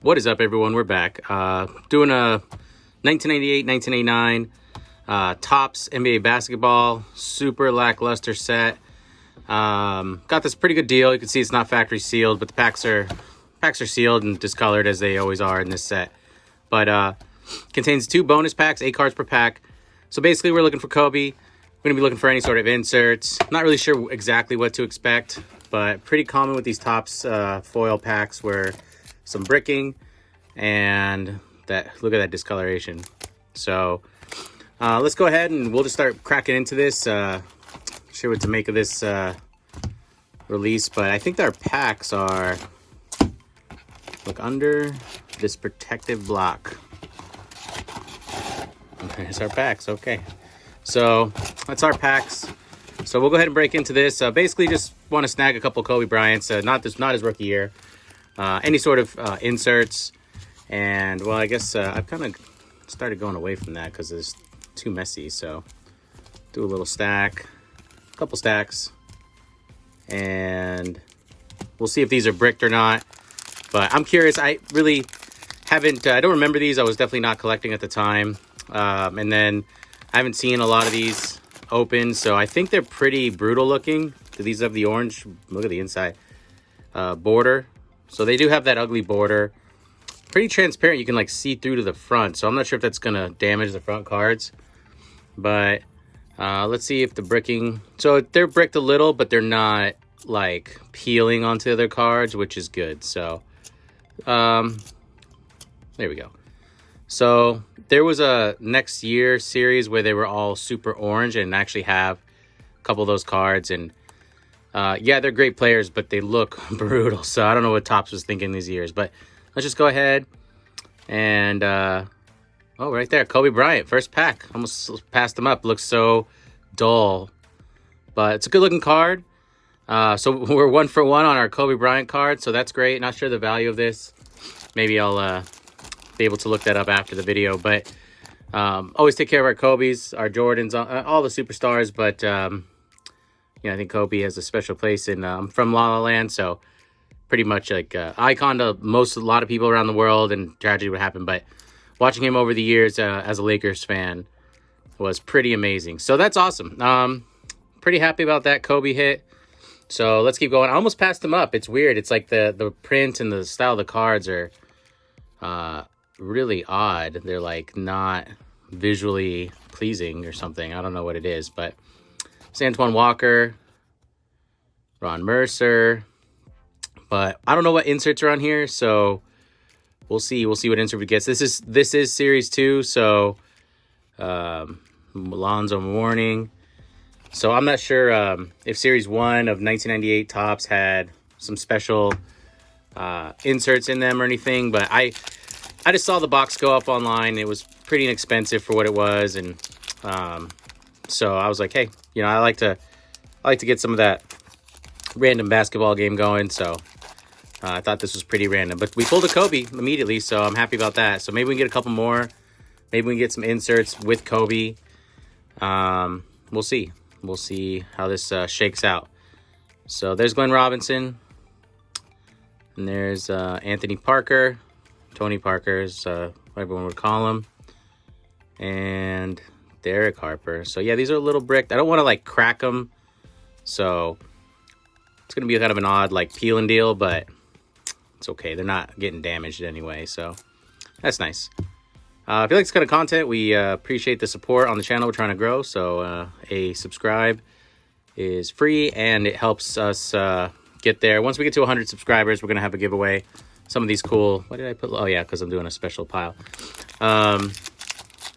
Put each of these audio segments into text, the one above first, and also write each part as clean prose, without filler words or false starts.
What is up, everyone? We're back. Doing a 1998-1989 Topps NBA basketball. Super lackluster set. Got this pretty good deal. You can see it's not factory sealed, but the packs are sealed and discolored as they always are in this set. But contains 2 bonus packs, 8 cards per pack. So basically, we're looking for Kobe. We're going to be looking for any sort of inserts. Not really sure exactly what to expect, but pretty common with these Topps foil packs were some bricking and look at that discoloration. So let's go ahead and we'll just start cracking into this. Sure what to make of this release, but I think our packs are, look under this protective block. There's our packs. Okay, so that's our packs. So we'll go ahead and break into this. Basically, just want to snag a couple Kobe Bryants. Not his rookie year. Any sort of inserts. And well, I guess I've kind of started going away from that because it's too messy. So do a little stack, a couple stacks, and we'll see if these are bricked or not. But I'm curious. I really haven't. I don't remember these. I was definitely not collecting at the time. And then I haven't seen a lot of these open, so I think they're pretty brutal looking. Do these have the orange? Look at the inside border. So they do have that ugly border. Pretty transparent. You can like see through to the front. So I'm not sure if that's gonna damage the front cards. But let's see if the bricking. So they're bricked a little, but they're not like peeling onto their cards, which is good. So there we go. So there was a next year series where they were all super orange and actually have a couple of those cards. And yeah, they're great players, but they look brutal. So I don't know what Topps was thinking these years. But let's just go ahead and, oh, right there, Kobe Bryant, first pack. Almost passed them up. Looks so dull. But it's a good-looking card. So we're 1 for 1 on our Kobe Bryant card. So that's great. Not sure the value of this. Maybe I'll be able to look that up after the video, but always take care of our Kobe's, our Jordans, all the superstars. But I think Kobe has a special place in. I'm from La La Land, so pretty much like icon to a lot of people around the world. And tragedy would happen, but watching him over the years as a Lakers fan was pretty amazing. So that's awesome. Pretty happy about that Kobe hit. So let's keep going. I almost passed them up. It's weird. It's like the print and the style of the cards are really odd. They're like not visually pleasing or something. I don't know what it is, but Antoine Walker, Ron Mercer, but I don't know what inserts are on here, so we'll see what insert we get. This is series 2, so Alonzo Mourning. So I'm not sure if series 1 of 1998 Topps had some special inserts in them or anything, but I just saw the box go up online. It was pretty inexpensive for what it was, and so I was like, hey, I like to get some of that random basketball game going. So I thought this was pretty random, but we pulled a Kobe immediately, so I'm happy about that. So maybe we can get a couple more. Maybe we can get some inserts with Kobe. We'll see. We'll see how this shakes out. So there's Glenn Robinson, and there's Anthony Parker. Tony Parker is what everyone would call him. And Derek Harper. So yeah, these are a little bricked. I don't want to like crack them. So it's going to be kind of an odd like peel and deal, but it's okay. They're not getting damaged anyway. So that's nice. If you like this kind of content, we appreciate the support on the channel. We're trying to grow. So a subscribe is free and it helps us get there. Once we get to 100 subscribers, we're going to have a giveaway. Some of these cool, what did I put? Oh yeah, because I'm doing a special pile.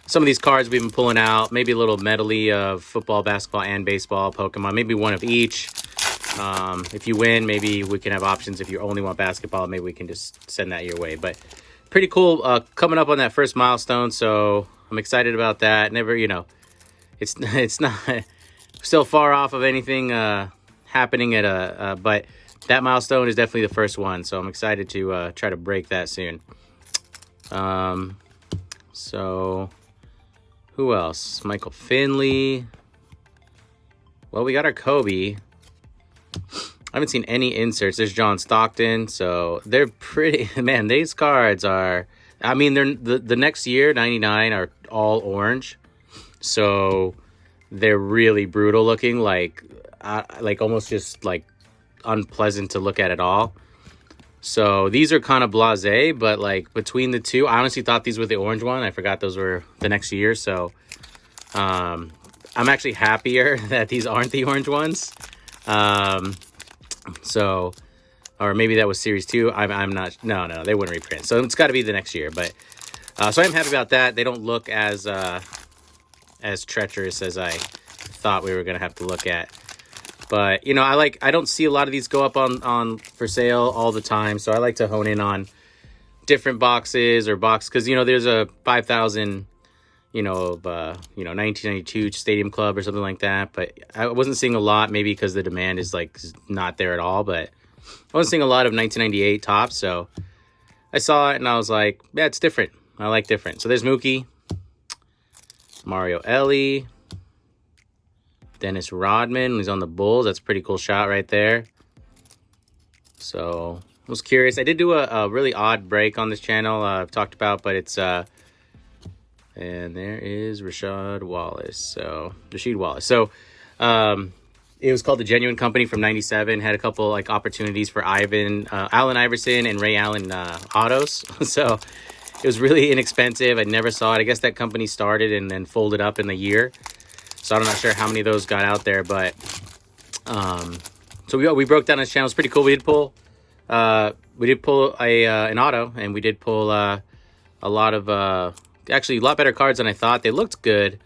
Some of these cards we've been pulling out, maybe a little medley of football, basketball, and baseball, Pokemon, maybe one of each. If you win, maybe we can have options. If you only want basketball, maybe we can just send that your way. But pretty cool coming up on that first milestone, so I'm excited about that. Never, it's not still far off of anything happening at but that milestone is definitely the first one, so I'm excited to try to break that soon. So who else? Michael Finley. Well, we got our Kobe. I haven't seen any inserts. There's John Stockton, so they're pretty. Man, these cards are. I mean, they're the next year 99 are all orange, so they're really brutal looking, like almost just like unpleasant to look at all. So these are kind of blasé, but like between the two, I honestly thought these were the orange one. I forgot those were the next year. So I'm actually happier that these aren't the orange ones. So, or maybe that was series 2. I'm not, no, they wouldn't reprint. So it's got to be the next year. But so I'm happy about that. They don't look as treacherous as I thought we were going to have to look at. But, you know, I don't see a lot of these go up on for sale all the time. So I like to hone in on different boxes or because, you know, there's a 5,000, you know, of, 1992 Stadium Club or something like that. But I wasn't seeing a lot, maybe because the demand is like not there at all. But I wasn't seeing a lot of 1998 tops. So I saw it and I was like, yeah, it's different. I like different. So there's Mookie, Mario Ellie, Dennis Rodman. He's on the Bulls. That's a pretty cool shot right there. So I was curious. I did do a really odd break on this channel I've talked about, but it's and there is Rasheed Wallace. So it was called The Genuine Company from 97. Had a couple like opportunities for Allen Iverson and Ray Allen autos. So it was really inexpensive. I never saw it. I guess that company started and then folded up in the year. So I'm not sure how many of those got out there, but so we broke down this channel. It's pretty cool. We did pull an auto, and we did pull a lot of actually a lot better cards than I thought. They looked good,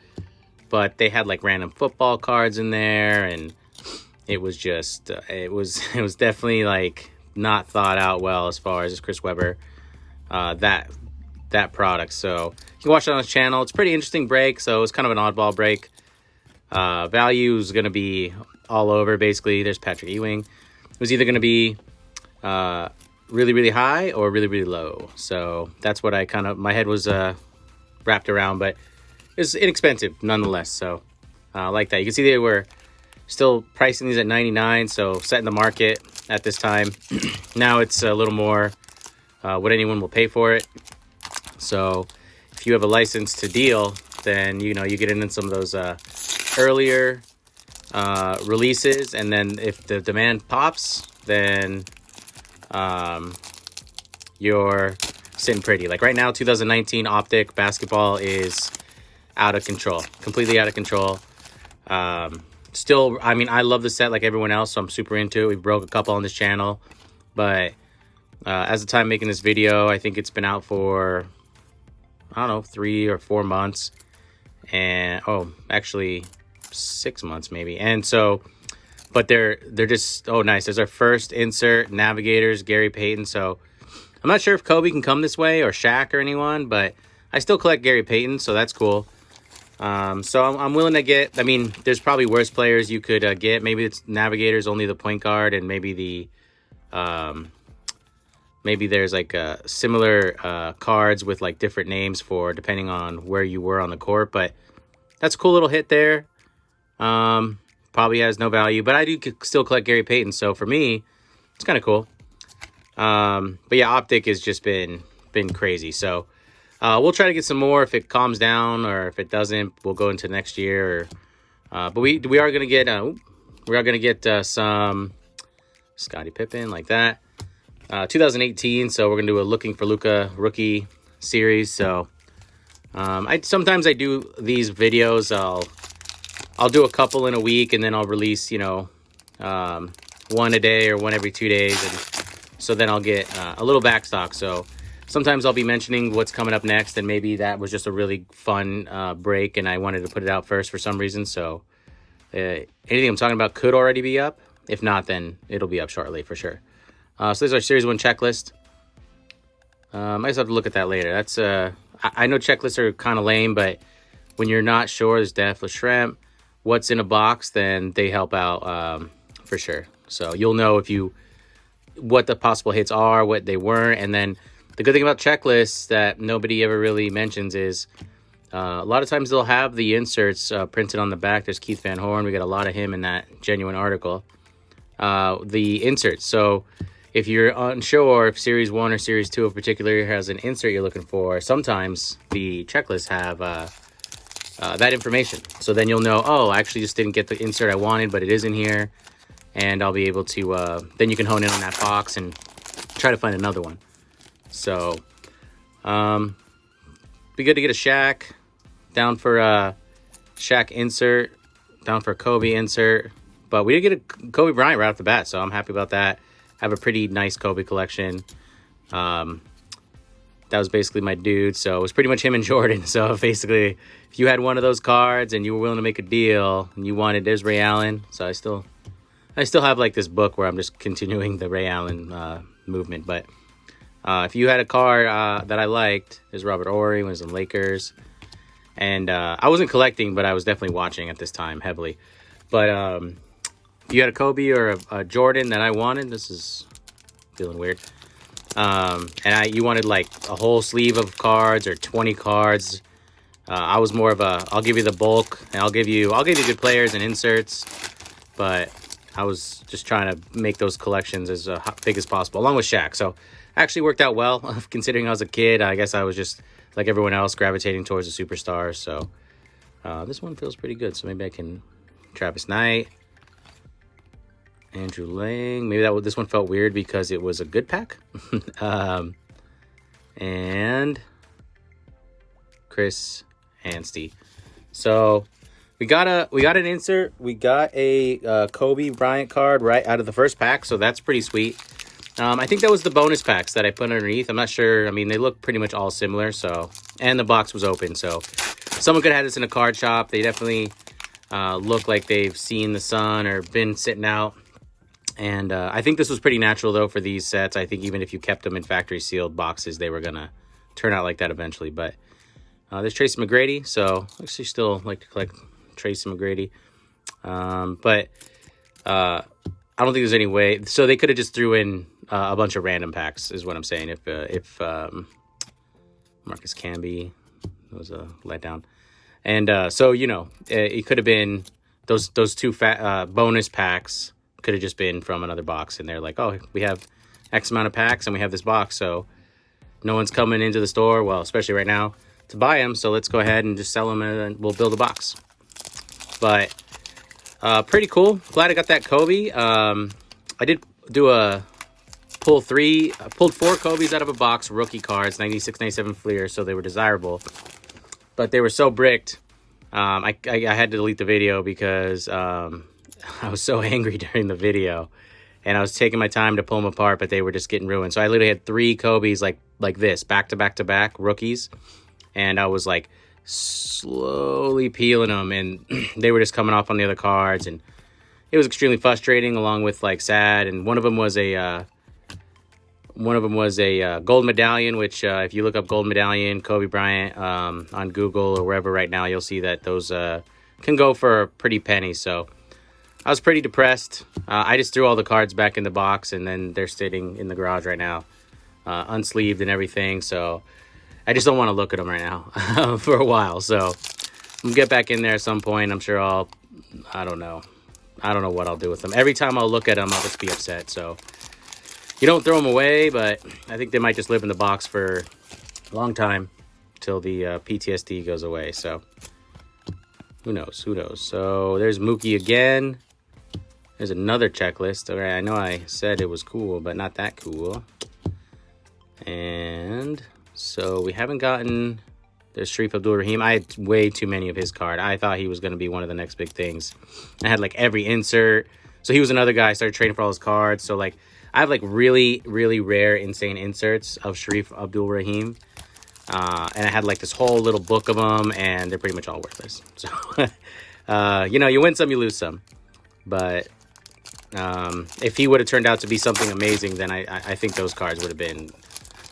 but they had like random football cards in there, and it was just it was definitely like not thought out well as far as Chris Webber that product. So you can watch it on his channel. It's a pretty interesting break. So it's kind of an oddball break. Value is going to be all over. Basically, there's Patrick Ewing. It was either going to be really, really high or really, really low. So that's what my head was wrapped around, but it's inexpensive nonetheless. So I like that. You can see they were still pricing these at 99. So setting the market at this time. Now it's a little more what anyone will pay for it. So if you have a license to deal, then, you know, you get into some of those earlier releases, and then if the demand pops, then you're sitting pretty. Like right now, 2019 Optic basketball is out of control, completely out of control. Still, I mean, I love the set like everyone else, so I'm super into it. We broke a couple on this channel, but as the time making this video, I think it's been out for, I don't know, 3 or 4 months, and actually 6 months maybe. And so, but they're just, oh nice. There's our first insert, Navigators, Gary Payton. So I'm not sure if Kobe can come this way or Shaq or anyone, but I still collect Gary Payton, so that's cool. So I'm willing to get, I mean, there's probably worse players you could get. Maybe it's Navigators, only the point guard, and maybe maybe there's like similar cards with like different names for depending on where you were on the court. But that's a cool little hit there. Probably has no value, but I do still collect Gary Payton, so for me, it's kind of cool. But yeah, Optic has just been crazy. So we'll try to get some more if it calms down, or if it doesn't, we'll go into next year. But we are gonna get some Scottie Pippen like that. 2018, so we're gonna do a Looking for Luka rookie series. So sometimes I do these videos. I'll do a couple in a week, and then I'll release, you know, one a day or one every 2 days, and so then I'll get a little backstock. So sometimes I'll be mentioning what's coming up next, and maybe that was just a really fun break, and I wanted to put it out first for some reason. So anything I'm talking about could already be up. If not, then it'll be up shortly for sure. So this is our Series 1 checklist. I just have to look at that later. That's I know checklists are kind of lame, but when you're not sure, there's definitely shrimp. What's in a box, then they help out for sure. So you'll know what the possible hits are, what they weren't. And then the good thing about checklists that nobody ever really mentions is a lot of times they'll have the inserts printed on the back. There's Keith Van Horn. We got a lot of him in that Genuine article. the inserts. So if you're unsure if Series 1 or Series 2 in particular has an insert you're looking for, sometimes the checklists have that information. So then you'll know, oh, I actually just didn't get the insert I wanted, but it is in here. And I'll be able to, then you can hone in on that box and try to find another one. So, be good to get a Shaq, down for a Shaq insert, down for a Kobe insert. But we did get a Kobe Bryant right off the bat, so I'm happy about that. I have a pretty nice Kobe collection. That was basically my dude, so it was pretty much him and Jordan. So basically, if you had one of those cards and you were willing to make a deal and you wanted, there's Ray Allen. So I still have like this book where I'm just continuing the Ray Allen movement. But if you had a card that I liked, there's Robert Horry, was in Lakers. And I wasn't collecting, but I was definitely watching at this time heavily. But if you had a Kobe or a Jordan that I wanted, this is feeling weird. And you wanted like a whole sleeve of cards or 20 cards. I was more of I'll give you the bulk and I'll give you good players and inserts. But I was just trying to make those collections as big as possible, along with Shaq. So actually worked out well, considering I was a kid. I guess I was just, like everyone else, gravitating towards the superstars. So this one feels pretty good. So maybe I can... Travis Knight. Andrew Lang. Maybe this one felt weird because it was a good pack. And Chris Anstey. So... We got an insert. We got a Kobe Bryant card right out of the first pack, so that's pretty sweet. I think that was the bonus packs that I put underneath. I'm not sure. I mean, they look pretty much all similar. So, and the box was open, so someone could have had this in a card shop. They definitely look like they've seen the sun or been sitting out. And I think this was pretty natural though for these sets. I think even if you kept them in factory sealed boxes, they were gonna turn out like that eventually. But there's Tracy McGrady. So I actually still like to collect Tracy McGrady, but I don't think there's any way. So they could have just threw in a bunch of random packs, is what I'm saying. If Marcus Camby was a letdown, and so it could have been those two bonus packs could have just been from another box, and they're like, oh, we have X amount of packs and we have this box, so no one's coming into the store, well, especially right now, to buy them. So let's go ahead and just sell them, and we'll build a box. But pretty cool. Glad I got that Kobe. I did do I pulled 4 Kobe's out of a box, rookie cards, 96, 97 Fleer, so they were desirable. But they were so bricked, I had to delete the video because I was so angry during the video. And I was taking my time to pull them apart, but they were just getting ruined. So I literally had 3 Kobe's like this, back to back to back, rookies. And I was like slowly peeling them, and they were just coming off on the other cards, and it was extremely frustrating, along with like sad. And one of them was a gold medallion, which if you look up gold medallion Kobe Bryant on Google or wherever right now, you'll see that those can go for a pretty penny. So I was pretty depressed. I just threw all the cards back in the box, and then they're sitting in the garage right now, unsleeved and everything. So I just don't want to look at them right now for a while. So I'm gonna get back in there at some point. I'm sure I don't know what I'll do with them. Every time I'll look at them, I'll just be upset. So you don't throw them away, but I think they might just live in the box for a long time till the PTSD goes away. So who knows? So there's Mookie again. There's another checklist. Okay, I know I said it was cool, but not that cool. And so we haven't gotten... There's Sharif Abdul-Rahim. I had way too many of his card. I thought he was going to be one of the next big things. I had like every insert. So he was another guy. I started trading for all his cards. So like I have like really, really rare, insane inserts of Sharif Abdul-Rahim. And I had like this whole little book of them, and they're pretty much all worthless. So, you win some, you lose some. But if he would have turned out to be something amazing, then I think those cards would have been...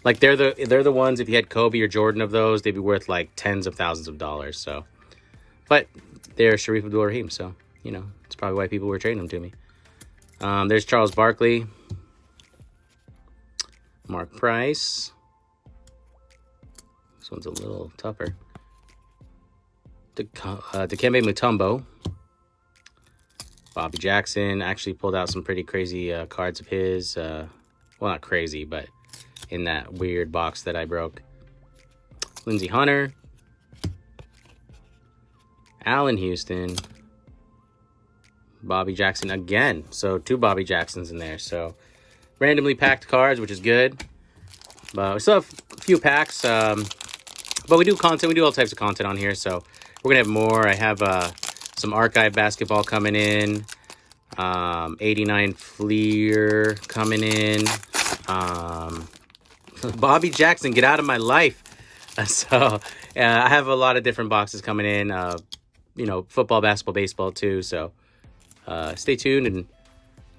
Like, they're the ones, if you had Kobe or Jordan of those, they'd be worth, like, tens of thousands of dollars, so. But they're Sharif Abdul-Rahim, so, it's probably why people were trading them to me. There's Charles Barkley. Mark Price. This one's a little tougher. Dikembe Mutombo. Bobby Jackson. Actually pulled out some pretty crazy cards of his. Well, not crazy, but in that weird box that I broke. Lindsey Hunter. Allen Houston. Bobby Jackson again. So 2 Bobby Jacksons in there. So randomly packed cards, which is good. But we still have a few packs. But we do content. We do all types of content on here. So we're going to have more. I have some archive basketball coming in. 89 Fleer coming in. Bobby Jackson, get out of my life. So I have a lot of different boxes coming in. You know, football, basketball, baseball too. So stay tuned and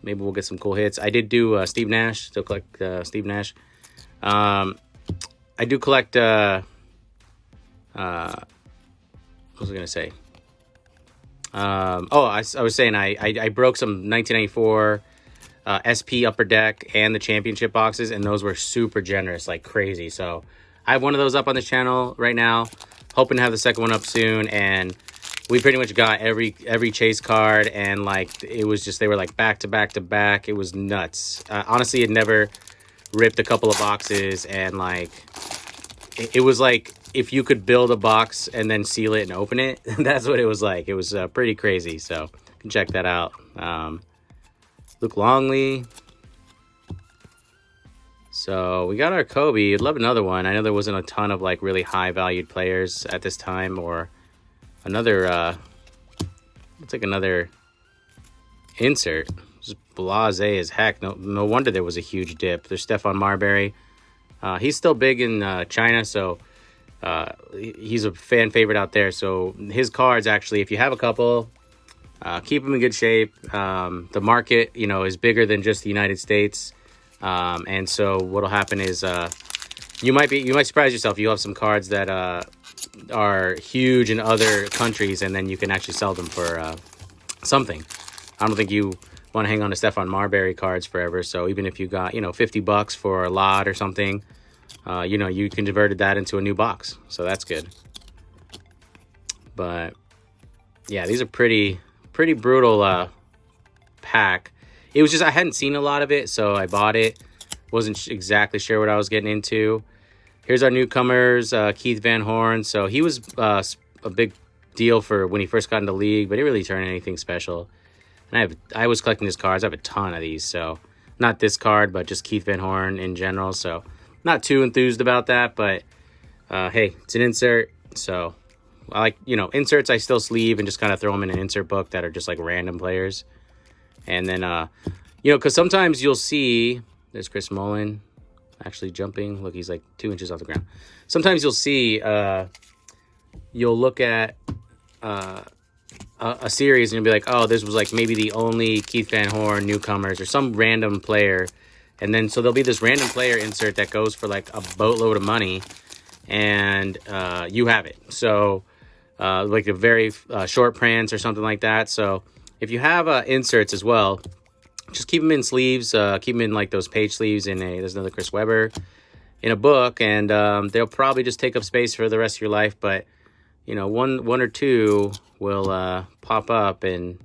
maybe we'll get some cool hits. I did do Steve Nash. Still collect Steve Nash. I do collect... what was I going to say? I was saying I broke some 1994 SP Upper Deck and the championship boxes, and those were super generous, like crazy. So I have one of those up on this channel right now, hoping to have the second one up soon. And we pretty much got every chase card, and like it was just, they were like back to back to back. It was nuts. Honestly, it never ripped a couple of boxes, and like it was like if you could build a box and then seal it and open it. That's what it was like. It was pretty crazy. So you can check that out. Luke Longley. So we got our Kobe. I'd love another one. I know there wasn't a ton of like really high valued players at this time, or another looks like another insert. Just blasé as heck. No wonder there was a huge dip. There's Stephon Marbury. He's still big in China, so he's a fan favorite out there. So his cards, actually, if you have a couple, keep them in good shape. The market, you know, is bigger than just the United States. And so what'll happen is you might surprise yourself. You'll have some cards that are huge in other countries, and then you can actually sell them for something. I don't think you want to hang on to Stephon Marbury cards forever. So even if you got, you know, $50 for a lot or something, you know, you can convert that into a new box. So that's good. But yeah, these are pretty brutal pack. It was just, I hadn't seen a lot of it, so I bought it. Wasn't exactly sure what I was getting into. Here's our newcomers, Keith Van Horn. So he was a big deal for when he first got into the league, but it really turned anything special. And I was collecting his cards. I have a ton of these, so not this card, but just Keith Van Horn in general. So not too enthused about that, but hey, it's an insert. So I like, you know, inserts I still sleeve and just kind of throw them in an insert book that are just like random players. And then, you know, because sometimes you'll see, there's Chris Mullin actually jumping. Look, he's like 2 inches off the ground. Sometimes you'll see, you'll look at a series and you'll be like, oh, this was like maybe the only Keith Van Horn newcomers or some random player. And then so there'll be this random player insert that goes for like a boatload of money, and you have it. So like a very short prance or something like that. So if you have inserts as well, just keep them in sleeves. Keep them in like those page sleeves in there's another Chris Webber in a book, and they'll probably just take up space for the rest of your life. But you know, one or two will pop up and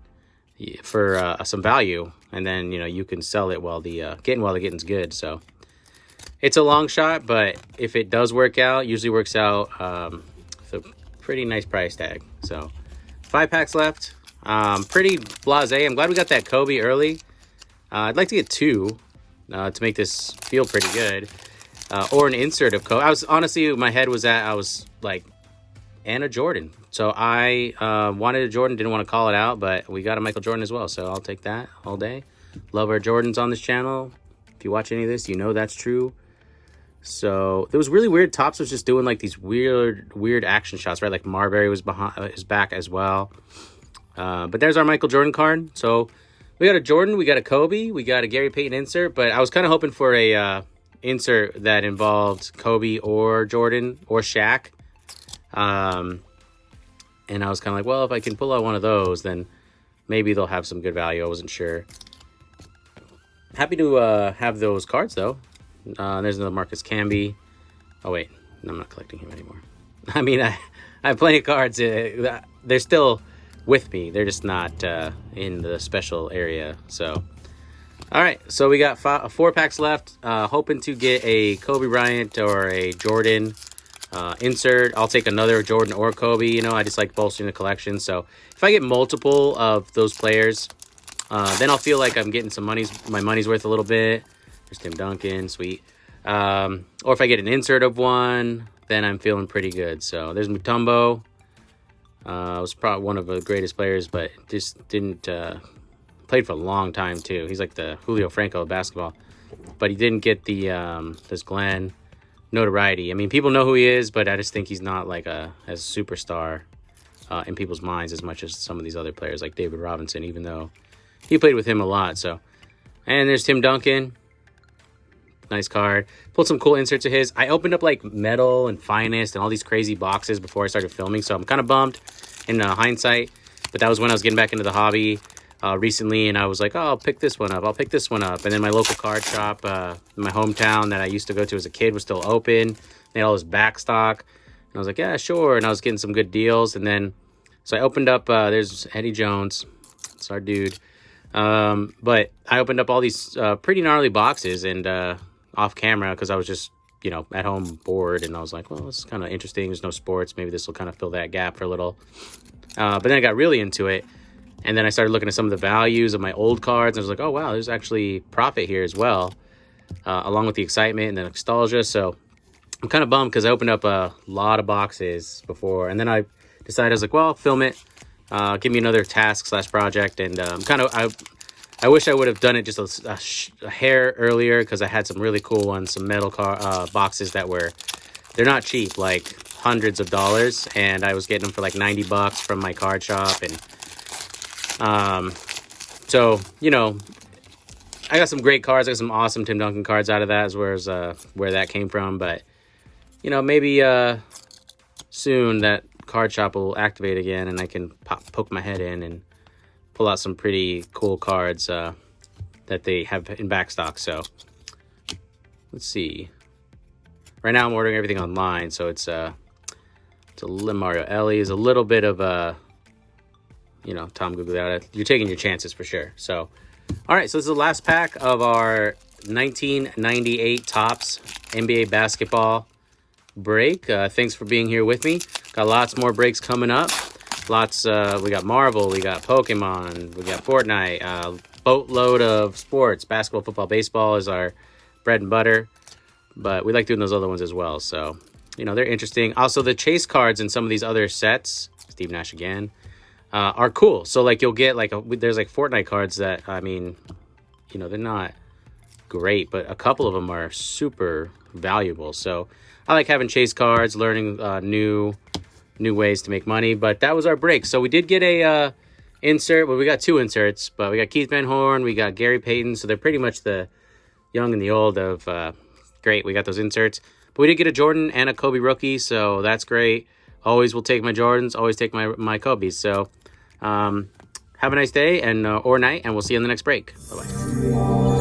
for some value, and then you know you can sell it while the getting's good. So it's a long shot, but if it does work out, usually works out with a pretty nice price tag. So 5 packs left. Pretty blasé. I'm glad we got that Kobe early. I'd like to get 2 to make this feel pretty good, or an insert of Kobe. I was honestly, my head was at, I was like, and a Jordan. So I wanted a Jordan, didn't want to call it out, but we got a Michael Jordan as well. So I'll take that all day. Love our Jordans on this channel. If you watch any of this, you know that's true. So there was really weird. Topps was just doing like these weird action shots, right? Like Marbury was behind his back as well. But there's our Michael Jordan card. So we got a Jordan, we got a Kobe, we got a Gary Payton insert. But I was kind of hoping for a insert that involved Kobe or Jordan or Shaq. And I was kind of like, well, if I can pull out one of those, then maybe they'll have some good value. I wasn't sure. Happy to have those cards, though. There's another Marcus Camby. Oh, wait. I'm not collecting him anymore. I mean, I have plenty of cards. They're still with me. They're just not in the special area. So, all right. So we got 4 packs left. Hoping to get a Kobe Bryant or a Jordan insert. I'll take another Jordan or Kobe. You know, I just like bolstering the collection. So if I get multiple of those players, then I'll feel like I'm getting my money's worth a little bit. There's Tim Duncan, sweet. Or if I get an insert of one, then I'm feeling pretty good. So there's Mutombo. Was probably one of the greatest players, but just didn't played for a long time too. He's like the Julio Franco of basketball, but he didn't get the this Glenn notoriety. I mean, people know who he is, but I just think he's not like as a superstar in people's minds as much as some of these other players like David Robinson, even though he played with him a lot. So, and there's Tim Duncan. Nice card. Pulled some cool inserts of his. I opened up like Metal and Finest and all these crazy boxes before I started filming, so I'm kind of bummed in hindsight. But that was when I was getting back into the hobby recently, and I was like, oh, I'll pick this one up. I'll pick this one up. And then my local card shop in my hometown that I used to go to as a kid was still open. They had all this back stock. And I was like, yeah, sure. And I was getting some good deals. And then, so I opened up, there's Eddie Jones. It's our dude. But I opened up all these pretty gnarly boxes and off camera because I was just, you know, at home bored, and I was like, well, this is kind of interesting. There's no sports. Maybe this will kind of fill that gap for a little. But then I got really into it, and then I started looking at some of the values of my old cards, and I was like, oh, wow, there's actually profit here as well, along with the excitement and the nostalgia. So I'm kind of bummed because I opened up a lot of boxes before, and then I decided, I was like, well, I'll film it. Give me another task / project, and I wish I would have done it just a hair earlier because I had some really cool ones, some metal boxes that they're not cheap, like hundreds of dollars, and I was getting them for like $90 from my card shop, and so, you know, I got some great cards. I got some awesome Tim Duncan cards out of that, as where that came from, but, you know, maybe soon that card shop will activate again, and I can poke my head in and pull out some pretty cool cards that they have in back stock. So let's see. Right now I'm ordering everything online, so it's a Mario Ellie is a little bit of a, you know, Tom Gugliotta. You're taking your chances for sure. So, all right, so this is the last pack of our 1998 Topps NBA basketball break. Thanks for being here with me. Got lots more breaks coming up. Lots, we got Marvel, we got Pokemon, we got Fortnite, boatload of sports. Basketball, football, baseball is our bread and butter, but we like doing those other ones as well. So, you know, they're interesting. Also, the chase cards in some of these other sets, Steve Nash again, are cool. So, like, you'll get, like, there's, like, Fortnite cards that, I mean, you know, they're not great, but a couple of them are super valuable. So, I like having chase cards, learning new ways to make money. But that was our break. So we did get a insert. Well, we got 2 inserts, but we got Keith Van Horn, we got Gary Payton. So they're pretty much the young and the old of great. We got those inserts. But we did get a Jordan and a Kobe rookie, so that's great. Always will take my Jordans, always take my Kobe's. So have a nice day and or night, and we'll see you in the next break. Bye-bye.